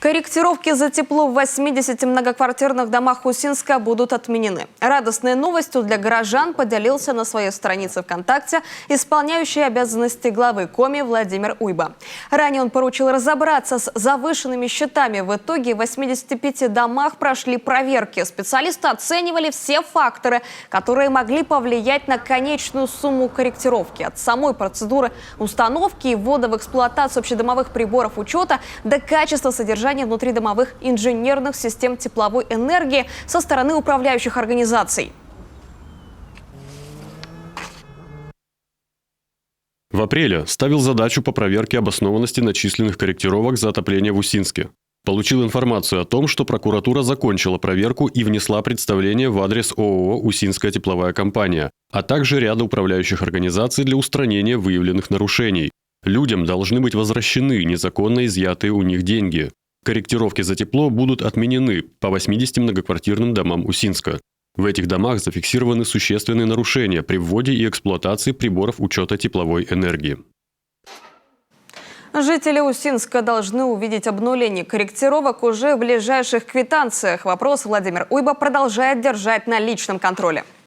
Корректировки за тепло в 80 многоквартирных домах Усинска будут отменены. Радостной новостью для горожан поделился на своей странице ВКонтакте исполняющий обязанности главы Коми Владимир Уйба. Ранее он поручил разобраться с завышенными счетами. В итоге в 85 домах прошли проверки. Специалисты оценивали все факторы, которые могли повлиять на конечную сумму корректировки. От самой процедуры установки и ввода в эксплуатацию общедомовых приборов учета до качества содержания внутридомовых инженерных систем тепловой энергии со стороны управляющих организаций. В апреле ставил задачу по проверке обоснованности начисленных корректировок за отопление в Усинске. Получил информацию о том, что прокуратура закончила проверку и внесла представление в адрес ООО «Усинская тепловая компания», а также ряда управляющих организаций для устранения выявленных нарушений. Людям должны быть возвращены незаконно изъятые у них деньги. Корректировки за тепло будут отменены по 80 многоквартирным домам Усинска. В этих домах зафиксированы существенные нарушения при вводе и эксплуатации приборов учета тепловой энергии. Жители Усинска должны увидеть обнуление корректировок уже в ближайших квитанциях. Вопрос Владимир Уйба продолжает держать на личном контроле.